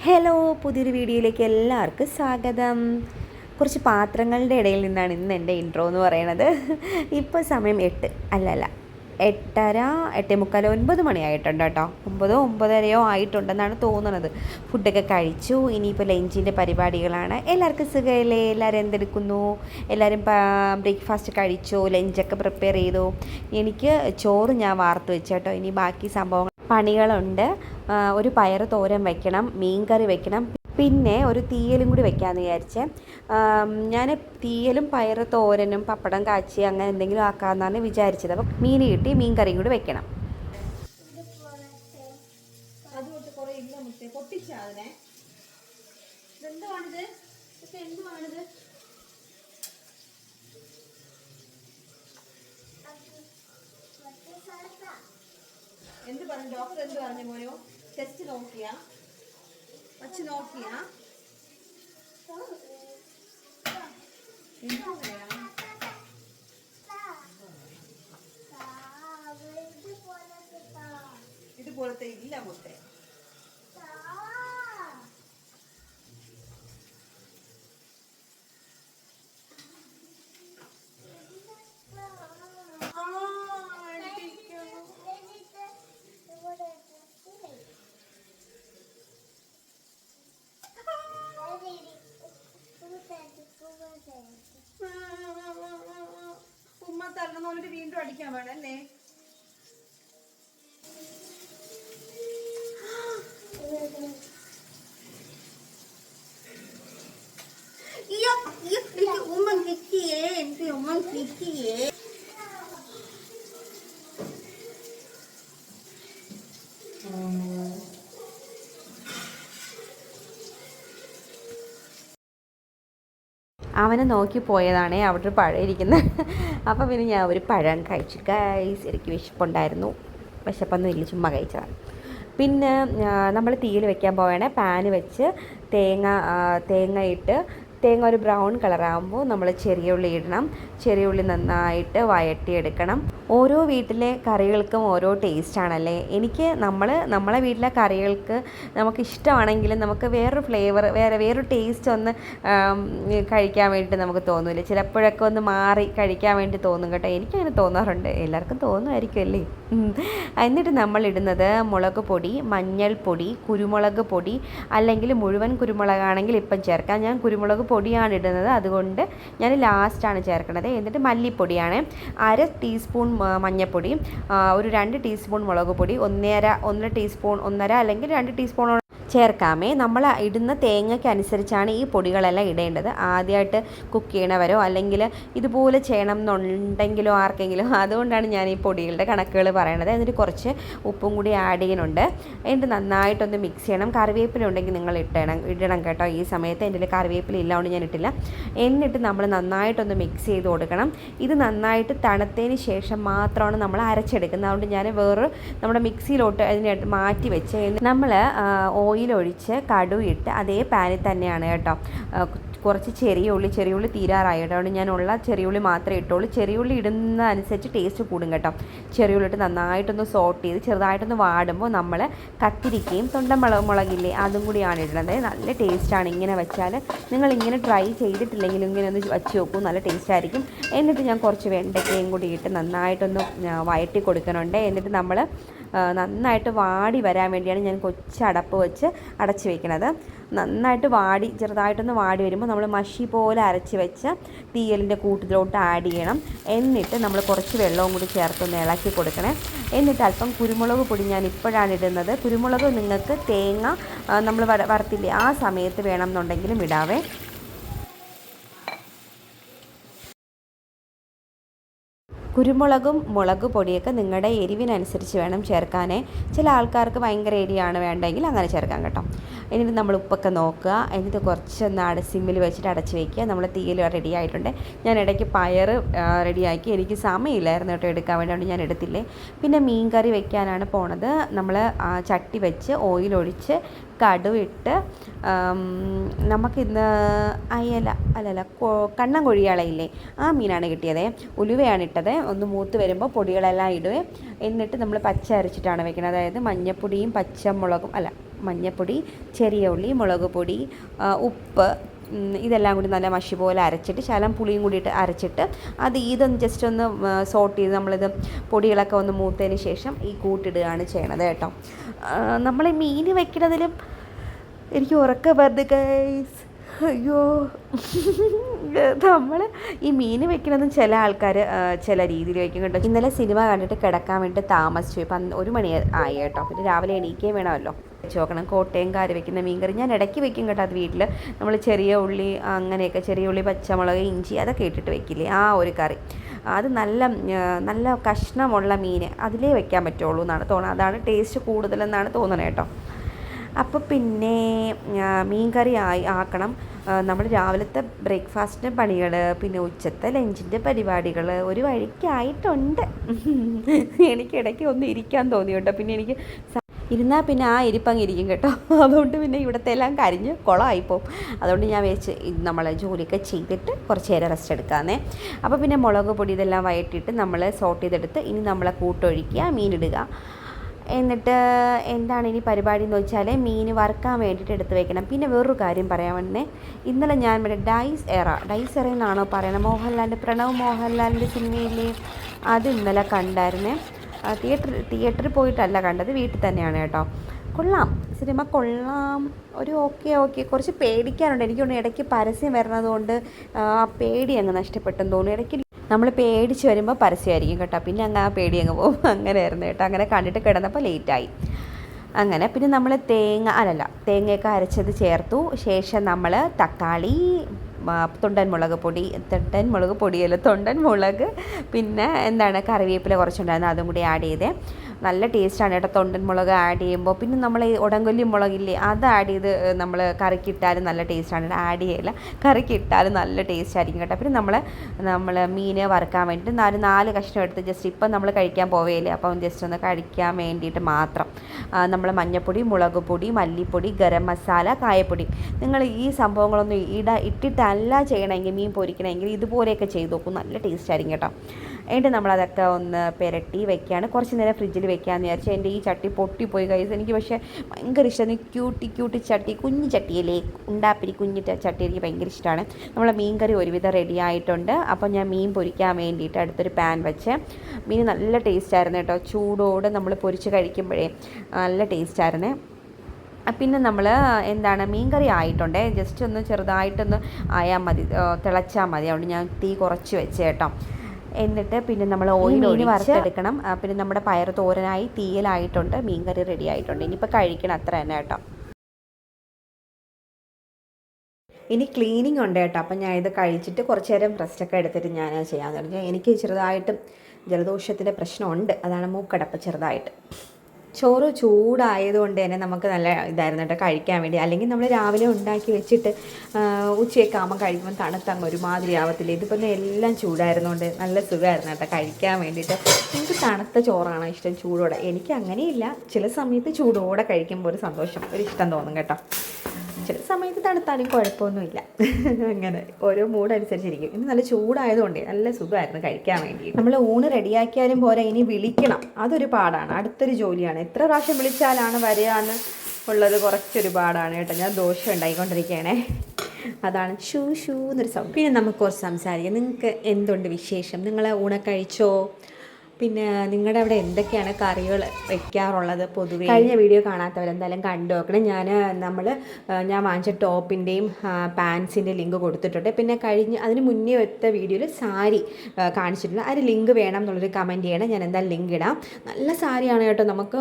Hello, പുതിയൊരു വീഡിയോയിലേക്ക് എല്ലാവർക്കും സ്വാഗതം. കുറച്ച് പാത്രങ്ങളുടെ ഇടയിൽ നിന്നാണ് ഇന്ന് എൻ്റെ ഇൻട്രോ എന്ന് പറയുന്നത്. ഇപ്പോൾ സമയം 8 അല്ലല്ല 8:30 8:45 9 മണിയായിട്ടുണ്ട് കേട്ടോ. 9 9:30 ആയിട്ടുണ്ടെന്നാണ് തോന്നുന്നത്. ഫുഡൊക്കെ കഴിച്ചു. ഇനിയിപ്പോൾ ലഞ്ചിൻ്റെ പരിപാടികളാണ്. എല്ലാവർക്കും സുഖമല്ലേ? എല്ലാവരും എന്തെടുക്കുന്നു? എല്ലാവരും ബ്രേക്ക്ഫാസ്റ്റ് കഴിച്ചോ? ലഞ്ചൊക്കെ പ്രിപ്പയർ ചെയ്തു. എനിക്ക് ചോറ് ഞാൻ വാർത്ത് വെച്ചേട്ടോ. ഇനി ബാക്കി സംഭവങ്ങൾ പണികളുണ്ട്. ഒരു പയർ തോരൻ വെക്കണം, മീൻ കറി വെക്കണം, പിന്നെ ഒരു തീയലും കൂടി വെക്കാമെന്ന് വിചാരിച്ചേ. ഞാൻ തീയലും പയർ തോരനും പപ്പടം കാച്ചി അങ്ങനെ എന്തെങ്കിലും ആക്കാമെന്നാണ് വിചാരിച്ചത്. അപ്പം മീൻ കിട്ടി, മീൻ കറിയും കൂടി വെക്കണം. എന്ത് പറഞ്ഞു ഡോക്ടർ? എന്ത് പറഞ്ഞു മോനോ? ടെസ്റ്റ് നോക്കിയാ? വച്ച് നോക്കിയാ? ഇതുപോലത്തെ ഇല്ല മുത്തേ. ഉമ്മ തരണം എന്നിട്ട് വീണ്ടും അടിക്കാൻ വേണല്ലേ? ഉമ്മ കിട്ടിയേ, എനിക്ക് ഉമ്മ കിട്ടിയേ. അവനെ നോക്കി പോയതാണേ അവിടെ ഒരു പഴം ഇരിക്കുന്നത്. അപ്പോൾ പിന്നെ ഞാൻ ഒരു പഴം കഴിച്ചു ഗൈസ്. എനിക്ക് വിശപ്പുണ്ടായിരുന്നു. വിശപ്പൊന്നും ഇല്ല, ചുമ്മാ കഴിച്ചതാണ്. പിന്നെ നമ്മൾ തീയിൽ വെക്കാൻ പോവുകയാണെ. പാന് വെച്ച് തേങ്ങ ഇട്ട് തേങ്ങ ഒരു ബ്രൗൺ കളറാകുമ്പോൾ നമ്മൾ ചെറിയ ഉള്ളി ഇടണം. ചെറിയ ഉള്ളി നന്നായിട്ട് വഴറ്റിയെടുക്കണം. ഓരോ വീട്ടിലെ കറികൾക്കും ഓരോ ടേസ്റ്റാണല്ലേ. എനിക്ക് നമ്മളെ വീട്ടിലെ കറികൾക്ക് നമുക്ക് ഇഷ്ടമാണെങ്കിലും നമുക്ക് വേറൊരു ഫ്ലേവർ വേറൊരു ടേസ്റ്റ് ഒന്ന് കഴിക്കാൻ വേണ്ടിയിട്ട് നമുക്ക് തോന്നില്ല. ചിലപ്പോഴൊക്കെ ഒന്ന് മാറി കഴിക്കാൻ വേണ്ടി തോന്നും കേട്ടോ. എനിക്കങ്ങനെ തോന്നാറുണ്ട്, എല്ലാവർക്കും തോന്നുമായിരിക്കും അല്ലേ. എന്നിട്ട് നമ്മൾ ഇടുന്നത് മുളക് പൊടി, മഞ്ഞൾപ്പൊടി, കുരുമുളക് പൊടി, അല്ലെങ്കിൽ മുഴുവൻ കുരുമുളകാണെങ്കിൽ ഇപ്പം ചേർക്കാം. ഞാൻ കുരുമുളക് പൊടിയാണ് ഇടുന്നത്, അതുകൊണ്ട് ഞാൻ ലാസ്റ്റാണ് ചേർക്കുന്നത്. എന്നിട്ട് മല്ലിപ്പൊടിയാണ് 1/2 ടീസ്പൂൺ മഞ്ഞൾപ്പൊടി, ഒരു 2 ടീസ്പൂൺ മുളക് പൊടി, 1 ടീസ്പൂൺ 1/2 അല്ലെങ്കിൽ 2 ടീസ്പൂൺ ചേർക്കാമേ. നമ്മൾ ഇടുന്ന തേങ്ങയ്ക്ക് അനുസരിച്ചാണ് ഈ പൊടികളെല്ലാം ഇടേണ്ടത്. ആദ്യമായിട്ട് കുക്ക് ചെയ്യണവരോ അല്ലെങ്കിൽ ഇതുപോലെ ചെയ്യണം എന്നുണ്ടെങ്കിലോ ആർക്കെങ്കിലും, അതുകൊണ്ടാണ് ഞാൻ ഈ പൊടികളുടെ കണക്കുകൾ പറയണത്. എന്നിട്ട് കുറച്ച് ഉപ്പും കൂടി ആഡ് ചെയ്യുന്നുണ്ട്. എന്നിട്ട് നന്നായിട്ടൊന്ന് മിക്സ് ചെയ്യണം. കറിവേപ്പില ഉണ്ടെങ്കിൽ നിങ്ങൾ ഇടണം കേട്ടോ. ഈ സമയത്ത് എൻ്റെ കറിവേപ്പില ഇല്ലാണ്ട് ഞാൻ ഇട്ടില്ല. എന്നിട്ട് നമ്മൾ നന്നായിട്ടൊന്ന് മിക്സ് ചെയ്ത് കൊടുക്കണം. ഇത് നന്നായിട്ട് തണുത്തതിന് ശേഷം മാത്രമാണ് നമ്മൾ അരച്ചെടുക്കുന്നത്. അതുകൊണ്ട് ഞാൻ നമ്മുടെ മിക്സിയിലോട്ട് അതിനെ മാറ്റി വെച്ച് നമ്മൾ ഓയിലൊഴിച്ച് കടുകിട്ട് അതേ പാനിൽ തന്നെയാണ് കേട്ടോ. കുറച്ച് ചെറിയ ഉള്ളി തീരാറായി കേട്ടോ. അതുകൊണ്ട് ഞാൻ ചെറിയുള്ളി മാത്രമേ ഇട്ടുള്ളൂ. ചെറിയുള്ളി ഇടുന്ന അനുസരിച്ച് ടേസ്റ്റ് കൂടും കേട്ടോ. ചെറിയുള്ളി ഇട്ട് നന്നായിട്ടൊന്ന് സോട്ട് ചെയ്ത് ചെറുതായിട്ടൊന്ന് വാടുമ്പോൾ നമ്മൾ കത്തിരിക്കയും മുളകില്ലേ അതും കൂടിയാണ് ഇടുന്നത്. നല്ല ടേസ്റ്റാണ് ഇങ്ങനെ വെച്ചാൽ. നിങ്ങളിങ്ങനെ ട്രൈ ചെയ്തിട്ടില്ലെങ്കിലും ഇങ്ങനെ ഒന്ന് വച്ച് നോക്കൂ, നല്ല ടേസ്റ്റായിരിക്കും. എന്നിട്ട് ഞാൻ കുറച്ച് വെണ്ടയ്ക്കയും കൂടി ഇട്ട് നന്നായിട്ടൊന്ന് വഴറ്റി കൊടുക്കുന്നുണ്ട്. എന്നിട്ട് നമ്മൾ നന്നായിട്ട് വാടി വരാൻ വേണ്ടിയാണ് ഞാൻ കൊച്ചടപ്പ് വെച്ച് അടച്ച് വയ്ക്കുന്നത്. നന്നായിട്ട് ചെറുതായിട്ടൊന്ന് വാടി വരുമ്പോൾ നമ്മൾ മഷി പോലെ അരച്ച് വെച്ച് തീയലിൻ്റെ കൂട്ടത്തിലോട്ട് ആഡ് ചെയ്യണം. എന്നിട്ട് നമ്മൾ കുറച്ച് വെള്ളവും കൂടി ചേർത്തൊന്ന് ഇളക്കി കൊടുക്കണേ. എന്നിട്ട് അല്പം കുരുമുളക് പൊടി ഞാൻ ഇപ്പോഴാണ് ഇടുന്നത്. കുരുമുളക് നിങ്ങൾക്ക് തേങ്ങ നമ്മൾ വറുത്തില്ലേ ആ സമയത്ത് വേണം എന്നുണ്ടെങ്കിലും ഇടാവേ. കുരുമുളകും മുളക് പൊടിയൊക്കെ നിങ്ങളുടെ എരിവിനനുസരിച്ച് വേണം ചേർക്കാനേ. ചില ആൾക്കാർക്ക് ഭയങ്കര എരിയാണ് വേണ്ടെങ്കിൽ അങ്ങനെ ചേർക്കാം കേട്ടോ. എന്നിട്ട് നമ്മൾ ഉപ്പൊക്കെ നോക്കുക. എന്നിട്ട് കുറച്ചൊന്ന് സിമ്മിൽ വെച്ചിട്ട് അടച്ച് വയ്ക്കുക. നമ്മൾ തീയിൽ റെഡി ആയിട്ടുണ്ട്. ഞാൻ ഇടയ്ക്ക് പയർ റെഡിയാക്കി. എനിക്ക് സമയമില്ലായിരുന്നു കേട്ടോ എടുക്കാൻ വേണ്ടി, ഞാൻ എടുത്തില്ലേ. പിന്നെ മീൻ കറി വെക്കാനാണ് പോണത്. നമ്മൾ ചട്ടി വെച്ച് ഓയിലൊഴിച്ച് കടുവിട്ട് നമുക്കിന്ന് കണ്ണൻ കൊഴിയാളയില്ലേ ആ മീനാണ് കിട്ടിയത്. ഉലുവയാണ് ഇട്ടത്. ഒന്ന് മൂത്ത് വരുമ്പോൾ പൊടികളെല്ലാം ഇടുവേ. എന്നിട്ട് നമ്മൾ പച്ച അരച്ചിട്ടാണ് വെക്കുന്നത്. അതായത് മഞ്ഞപ്പൊടിയും പച്ചമുളകും മഞ്ഞൾപ്പൊടി, ചെറിയ ഉള്ളി, മുളക് പൊടി, ഉപ്പ്, ഇതെല്ലാം കൂടി നല്ല മഷി പോലെ അരച്ചിട്ട് ശകലം പുളിയും കൂടിയിട്ട് അരച്ചിട്ട് ഇതൊന്ന് ജസ്റ്റ് ഒന്ന് സോട്ട് ചെയ്ത് നമ്മളിത് പൊടികളൊക്കെ ഒന്ന് മൂത്തതിന് ശേഷം ഈ കൂട്ടിടുകയാണ് ചെയ്യണത് കേട്ടോ. നമ്മൾ മീൻ വയ്ക്കുന്നതിലും എനിക്ക് ഉറക്കം വരുന്നത് ഗൈസ്. അയ്യോ, നമ്മൾ ഈ മീൻ വെക്കുന്നതും ചില ആൾക്കാർ ചില രീതിയിൽ വയ്ക്കും കേട്ടോ. ഇന്നലെ സിനിമ കണ്ടിട്ട് കിടക്കാൻ വേണ്ടി താമസിച്ചു. ഇപ്പം 1 മണി ആയി കേട്ടോ. പിന്നെ രാവിലെ എണീക്കുകയും വേണമല്ലോ. വെച്ച് നോക്കണം. കോട്ടയംകാർ വെക്കുന്ന മീൻകറി ഞാൻ ഇടയ്ക്ക് വെക്കും കേട്ടോ. അത് വീട്ടിൽ നമ്മൾ ചെറിയ ഉള്ളി അങ്ങനെയൊക്കെ, ചെറിയ ഉള്ളി, പച്ചമുളക്, ഇഞ്ചി അതൊക്കെ ഇട്ടിട്ട് വെക്കില്ലേ, ആ ഒരു കറി. അത് നല്ല കഷ്ണമുള്ള മീൻ അതിലേ വെക്കാൻ പറ്റുള്ളൂ എന്നാണ് തോന്നുന്നത്. അതാണ് ടേസ്റ്റ് കൂടുതലെന്നാണ് തോന്നുന്നത് കേട്ടോ. അപ്പോൾ പിന്നെ മീൻ കറി ആക്കണം. നമ്മൾ രാവിലത്തെ ബ്രേക്ക്ഫാസ്റ്റിൻ്റെ പണികൾ, പിന്നെ ഉച്ചത്തെ ലഞ്ചിൻ്റെ പരിപാടികൾ ഒരു വഴിക്കായിട്ടുണ്ട്. എനിക്കിടയ്ക്ക് ഒന്ന് ഇരിക്കാൻ തോന്നി കേട്ടോ. പിന്നെ എനിക്ക് ഇരുന്നാൽ പിന്നെ ആ ഇരിപ്പങ്ങ് ഇരിക്കും കേട്ടോ. അതുകൊണ്ട് പിന്നെ ഇവിടുത്തെ എല്ലാം കരിഞ്ഞ് കുളമായിപ്പോവും. അതുകൊണ്ട് ഞാൻ വെച്ച് നമ്മൾ ജോലിയൊക്കെ ചെയ്തിട്ട് കുറച്ച് നേരം റെസ്റ്റ് എടുക്കാമെന്നേ. അപ്പോൾ പിന്നെ മുളക് പൊടി ഇതെല്ലാം വഴറ്റിയിട്ട് നമ്മൾ സോട്ട് ചെയ്തെടുത്ത് ഇനി നമ്മളെ കൂട്ടൊഴിക്കുക, മീനിടുക. എന്നിട്ട് എന്താണ് ഇനി പരിപാടി എന്ന് വെച്ചാൽ മീൻ വറുക്കാൻ വേണ്ടിയിട്ട് എടുത്ത് വെക്കണം. പിന്നെ വേറൊരു കാര്യം പറയാൻ വേണ്ടേ, ഇന്നലെ ഞാൻ ഇവിടെ ഡൈസ് എറ എന്നാണോ പറയണത്, പ്രണവ് മോഹൻലാലിൻ്റെ സിനിമയിലെ അത് ഇന്നലെ കണ്ടായിരുന്നേ. തിയേറ്ററിൽ പോയിട്ടല്ല കണ്ടത്, വീട്ടിൽ തന്നെയാണ് കേട്ടോ. കൊള്ളാം, സിനിമ കൊള്ളാം. ഒരു ഓക്കെ കുറച്ച് പേടിക്കാനുണ്ട്. എനിക്കൊന്ന് ഇടയ്ക്ക് പരസ്യം വരുന്നത് കൊണ്ട് ആ പേടി അങ്ങ് നഷ്ടപ്പെട്ടെന്ന് തോന്നുന്നു. ഇടയ്ക്ക് നമ്മൾ പേടിച്ച് വരുമ്പോൾ പരസ്യമായിരിക്കും കേട്ടോ. പിന്നെ അങ്ങ് ആ പേടി അങ്ങ് പോകും. അങ്ങനെയായിരുന്നു കേട്ടോ. അങ്ങനെ കണ്ടിട്ട് കിടന്നപ്പോൾ ലേറ്റായി. അങ്ങനെ പിന്നെ നമ്മൾ തേങ്ങയൊക്കെ അരച്ചത് ചേർത്തു. ശേഷം നമ്മൾ തക്കാളി, തൊണ്ടൻ മുളക്, പിന്നെ എന്താണ് കറിവേപ്പില കുറച്ചുണ്ടായിരുന്നു, അതും കൂടി ആഡ് ചെയ്തേ. നല്ല ടേസ്റ്റാണ് കേട്ടോ തൊണ്ടൻ മുളക് ആഡ് ചെയ്യുമ്പോൾ. പിന്നെ നമ്മൾ ഈ ഉടങ്കൊല്ലി മുളകില്ലേ, അത് ആഡ് ചെയ്ത് നമ്മൾ കറിക്കിട്ടാലും നല്ല ടേസ്റ്റാണ്. ആഡ് ചെയ്യില്ല, കറിക്കിട്ടാലും നല്ല ടേസ്റ്റ് ആയിരിക്കും കേട്ടോ. പിന്നെ നമ്മൾ മീൻ വറുക്കാൻ വേണ്ടിയിട്ട് 4 കഷ്ണം എടുത്ത് ജസ്റ്റ് ഇപ്പം നമ്മൾ കഴിക്കാൻ പോവുകയില്ലേ, അപ്പം ജസ്റ്റ് ഒന്ന് കഴിക്കാൻ വേണ്ടിയിട്ട് മാത്രം നമ്മൾ മഞ്ഞൾപ്പൊടി, മുളക് പൊടി, മല്ലിപ്പൊടി, ഗരം മസാല, കായപ്പൊടി, നിങ്ങൾ ഈ സംഭവങ്ങളൊന്നും ഇട്ടിട്ടല്ല ചെയ്യണമെങ്കിൽ, മീൻ പൊരിക്കണമെങ്കിൽ ഇതുപോലെയൊക്കെ ചെയ്ത് നോക്കും, നല്ല ടേസ്റ്റ് ആയിരിക്കും കേട്ടോ. എന്നിട്ട് നമ്മളതൊക്കെ ഒന്ന് പുരട്ടി വെക്കുകയാണ്. കുറച്ച് നേരം ഫ്രിഡ്ജിൽ വെക്കാമെന്ന് വിചാരിച്ചു. എൻ്റെ ഈ ചട്ടി പൊട്ടിപ്പോയി കൈസ്. എനിക്ക് പക്ഷേ ഭയങ്കര ഇഷ്ടമാണ് ക്യൂട്ടി ചട്ടി, കുഞ്ഞു ചട്ടിയല്ലേ, ഉണ്ടാപ്പിരി കുഞ്ഞു ചട്ടി എനിക്ക് ഭയങ്കര ഇഷ്ടമാണ്. നമ്മളെ മീൻ കറി ഒരുവിധം റെഡി ആയിട്ടുണ്ട്. അപ്പോൾ ഞാൻ മീൻ പൊരിക്കാൻ വേണ്ടിയിട്ട് അടുത്തൊരു പാൻ വെച്ച്. മീൻ നല്ല ടേസ്റ്റായിരുന്നു കേട്ടോ. ചൂടോടെ നമ്മൾ പൊരിച്ച് കഴിക്കുമ്പോഴേ നല്ല ടേസ്റ്റായിരുന്നു. പിന്നെ നമ്മൾ മീൻ കറി ആയിട്ടുണ്ട്. ജസ്റ്റ് ഒന്ന് ചെറുതായിട്ടൊന്ന് ആയാൽ മതി, തിളച്ചാൽ മതി. അതുകൊണ്ട് ഞാൻ തീ കുറച്ച് വെച്ച് കേട്ടോ. എന്നിട്ട് പിന്നെ നമ്മൾ ഓയിൽ വറുത്തെടുക്കണം. പിന്നെ നമ്മുടെ പയർ തോരനായി തീയലായിട്ടുണ്ട്, മീൻ കറി റെഡി ആയിട്ടുണ്ട്. ഇനിയിപ്പോൾ കഴിക്കണം, അത്ര തന്നെ കേട്ടോ. ഇനി ക്ലീനിങ് ഉണ്ട് കേട്ടോ. അപ്പം ഞാൻ ഇത് കഴിച്ചിട്ട് കുറച്ച് നേരം റെസ്റ്റൊക്കെ എടുത്തിട്ട് ഞാൻ ചെയ്യാമെന്ന് പറഞ്ഞാൽ എനിക്ക് ചെറുതായിട്ടും ജലദോഷത്തിൻ്റെ പ്രശ്നമുണ്ട്. അതാണ് മൂക്കടപ്പ് ചെറുതായിട്ട്. ചോറ് ചൂടായതുകൊണ്ട് തന്നെ നമുക്ക് നല്ല ഇതായിരുന്നു കേട്ടോ കഴിക്കാൻ വേണ്ടി. അല്ലെങ്കിൽ നമ്മൾ രാവിലെ ഉണ്ടാക്കി വെച്ചിട്ട് ഉച്ചയൊക്കെ ആകുമ്പോൾ കഴിക്കുമ്പോൾ തണുത്തങ്ങ് ഒരുമാതിരി ആവത്തില്ല. ഇതിപ്പോൾ എല്ലാം ചൂടായിരുന്നുകൊണ്ട് നല്ല സുഖമായിരുന്നു കേട്ടോ കഴിക്കാൻ വേണ്ടിയിട്ട്. എനിക്ക് തണുത്ത ചോറാണ് ഇഷ്ടം, ചൂടോടെ. എനിക്ക് അങ്ങനെയില്ല, ചില സമയത്ത് ചൂടോടെ കഴിക്കുമ്പോൾ ഒരു സന്തോഷം, ഒരു ഇഷ്ടം തോന്നും കേട്ടോ. ചില സമയത്ത് തണുത്താലും കുഴപ്പമൊന്നുമില്ല. അങ്ങനെ ഓരോ മൂഡ് അനുസരിച്ചിരിക്കും. ഇന്ന് നല്ല ചൂടായതുകൊണ്ട് നല്ല സുഖമായിരുന്നു കഴിക്കാൻ വേണ്ടി. നമ്മൾ ഊണ് റെഡിയാക്കിയാലും പോരാ, ഇനി വിളിക്കണം, അതൊരു പാടാണ്, അടുത്തൊരു ജോലിയാണ്. എത്ര പ്രാവശ്യം വിളിച്ചാലാണ് വരികയെന്ന് ഉള്ളത് കുറച്ചൊരു പാടാണ് കേട്ടോ. ഞാൻ ദോശ ഉണ്ടായിക്കൊണ്ടിരിക്കുകയാണേ, അതാണ് ഷൂ എന്നൊരു സൗണ്ട്. പിന്നെ നമുക്ക് കുറച്ച് സംസാരിക്കാം. നിങ്ങൾക്ക് എന്തുണ്ട് വിശേഷം? നിങ്ങൾ ഊണ കഴിച്ചോ? പിന്നെ നിങ്ങളുടെ അവിടെ എന്തൊക്കെയാണ് കറികൾ വയ്ക്കാറുള്ളത് പൊതുവേ? കഴിഞ്ഞ വീഡിയോ കാണാത്തവരെന്തായാലും കണ്ടു നോക്കണം. ഞാൻ വാങ്ങിച്ച ടോപ്പിൻ്റെയും പാൻസിൻ്റെ ലിങ്ക് കൊടുത്തിട്ടുണ്ട്. പിന്നെ അതിന് മുന്നേ എടുത്ത വീഡിയോയിൽ സാരി കാണിച്ചിട്ടുണ്ട്. അതിന് ലിങ്ക് വേണം എന്നുള്ളൊരു കമൻറ്റ് ചെയ്യണം. ഞാൻ എന്തായാലും ലിങ്ക് ഇടാം. നല്ല സാരിയാണ് കേട്ടോ. നമുക്ക്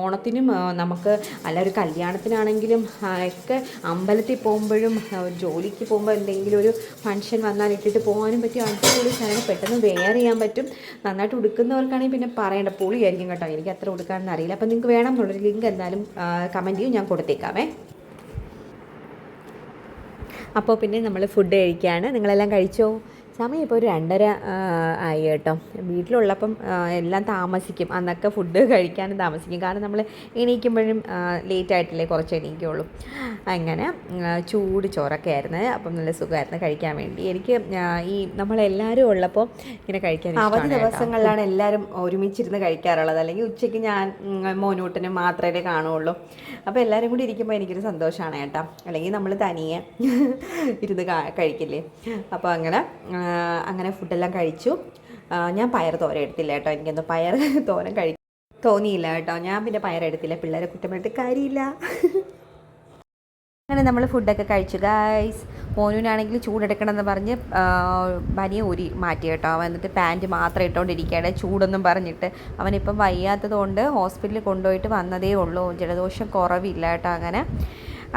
ഓണത്തിനും നമുക്ക് അല്ല ഒരു കല്യാണത്തിനാണെങ്കിലും ഒക്കെ അമ്പലത്തിൽ പോകുമ്പോഴും ജോലിക്ക് പോകുമ്പോൾ എന്തെങ്കിലും ഒരു ഫംഗ്ഷൻ വന്നാൽ ഇട്ടിട്ട് പോകാനും പറ്റും. അടിപൊളി സാധനം, പെട്ടെന്ന് വെയർ ചെയ്യാൻ പറ്റും. നന്നായിട്ട് ഉടുക്കുന്നവർക്കാണെങ്കിൽ പിന്നെ പറയേണ്ട, പൊളിയായിരിക്കും കേട്ടോ. എനിക്ക് അത്ര ഉടുക്കാനൊന്നും അറിയില്ല. അപ്പം നിങ്ങൾക്ക് വേണം എന്നുള്ളൊരു ലിങ്ക് എന്തായാലും കമൻറ്റ് ചെയ്യും, ഞാൻ കൊടുത്തേക്കാമേ. അപ്പോൾ പിന്നെ നമ്മൾ ഫുഡ് കഴിക്കുകയാണ്. നിങ്ങളെല്ലാം കഴിച്ചോ? സമയം ഇപ്പോൾ ഒരു 2:30 ആയി കേട്ടോ. വീട്ടിലുള്ളപ്പം എല്ലാം താമസിക്കും, അന്നൊക്കെ ഫുഡ് കഴിക്കാനും താമസിക്കും. കാരണം നമ്മൾ എണീക്കുമ്പോഴും ലേറ്റായിട്ടല്ലേ കുറച്ച് എണീക്കുള്ളൂ. അങ്ങനെ ചൂട് ചോറൊക്കെ ആയിരുന്നു. അപ്പം നല്ല സുഖമായിരുന്നു കഴിക്കാൻ വേണ്ടി. എനിക്ക് ഈ നമ്മളെല്ലാവരും ഉള്ളപ്പോൾ ഇങ്ങനെ കഴിക്കാൻ അവധി ദിവസങ്ങളിലാണ് എല്ലാവരും ഒരുമിച്ചിരുന്ന് കഴിക്കാറുള്ളത്. അല്ലെങ്കിൽ ഉച്ചയ്ക്ക് ഞാൻ മോനൂട്ടനും മാത്രമേ കാണുള്ളൂ. അപ്പോൾ എല്ലാവരും കൂടി ഇരിക്കുമ്പോൾ എനിക്കൊരു സന്തോഷമാണ് കേട്ടോ. അല്ലെങ്കിൽ നമ്മൾ തനിയെ ഇരുന്ന് കഴിക്കില്ലേ. അപ്പോൾ അങ്ങനെ ഫുഡെല്ലാം കഴിച്ചു. ഞാൻ പയർ തോരൻ എടുത്തില്ല കേട്ടോ. എനിക്കൊന്ന് പയർ തോരൻ തോന്നിയില്ല കേട്ടോ. ഞാൻ പിന്നെ പയറെടുത്തില്ല, പിള്ളേരെ കുറ്റം പറഞ്ഞിട്ട് കാര്യമില്ല. അങ്ങനെ നമ്മൾ ഫുഡൊക്കെ കഴിച്ചു ഗൈസ്. മോനുവിനാണെങ്കിൽ ചൂടെടുക്കണമെന്ന് പറഞ്ഞ് ബനിയെ ഊരി മാറ്റി കേട്ടോ. അവൻ എന്നിട്ട് പാൻറ്റ് മാത്രം ഇട്ടുകൊണ്ടിരിക്കുകയാണ് ചൂടൊന്നും പറഞ്ഞിട്ട്. അവനിപ്പം വയ്യാത്തത് കൊണ്ട് ഹോസ്പിറ്റലിൽ കൊണ്ടുപോയിട്ട് വന്നതേ ഉള്ളൂ. ജലദോഷം കുറവില്ല കേട്ടോ. അങ്ങനെ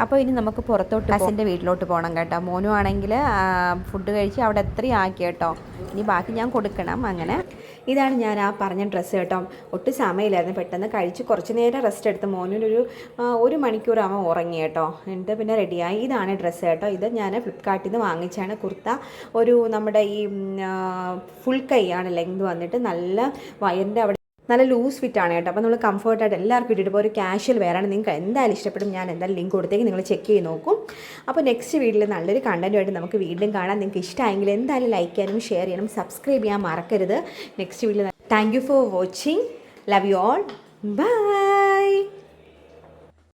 അപ്പോൾ ഇനി നമുക്ക് പുറത്തോട്ട് കസിൻ്റെ വീട്ടിലോട്ട് പോകണം കേട്ടോ. മോനും ആണെങ്കിൽ ഫുഡ് കഴിച്ച് അവിടെ എത്രയും ആക്കി കേട്ടോ. ഇനി ബാക്കി ഞാൻ കൊടുക്കണം. അങ്ങനെ ഇതാണ് ഞാൻ ആ പറഞ്ഞ ഡ്രസ്സ് കേട്ടോ. ഒട്ടും സമയമില്ലായിരുന്നു, പെട്ടെന്ന് കഴിച്ച് കുറച്ച് നേരം റെസ്റ്റ് എടുത്ത് മോനൊരു 1 മണിക്കൂർ അവൻ ഉറങ്ങി കേട്ടോ. എന്നിട്ട് പിന്നെ റെഡിയായി. ഇതാണ് ഡ്രസ്സ് കേട്ടോ. ഇത് ഞാൻ ഫ്ലിപ്കാർട്ടിൽ നിന്ന് വാങ്ങിച്ചാണ്. കുർത്ത ഒരു നമ്മുടെ ഈ ഫുൾ കൈയാണ് ലെങ്ത് വന്നിട്ട്, നല്ല വയറിൻ്റെ അവിടെ നല്ല ലൂസ് ഫിറ്റാണ് കേട്ടോ. അപ്പോൾ നമ്മൾ കംഫർട്ടായിട്ട് എല്ലാവർക്കും ഇട്ടിട്ട് ഇപ്പോൾ ഒരു കാഷ്വൽ വെയറാണ്. നിങ്ങൾക്ക് എന്തായാലും ഇഷ്ടപ്പെടും. ഞാൻ എന്തായാലും ലിങ്ക് കൊടുത്തേക്ക് നിങ്ങൾ ചെക്ക് ചെയ്ത് നോക്കും. അപ്പോൾ നെക്സ്റ്റ് വീഡിയോയിൽ നല്ലൊരു കണ്ടൻറ്റുമായിട്ട് നമുക്ക് വീണ്ടും കാണാം. നിങ്ങൾക്ക് ഇഷ്ടമായെങ്കിൽ എന്തായാലും ലൈക്ക് ചെയ്യാനും ഷെയർ ചെയ്യാനും സബ്സ്ക്രൈബ് ചെയ്യാൻ മറക്കരുത്. നെക്സ്റ്റ് വീഡിയോയിൽ thank you for watching. Love you all. By.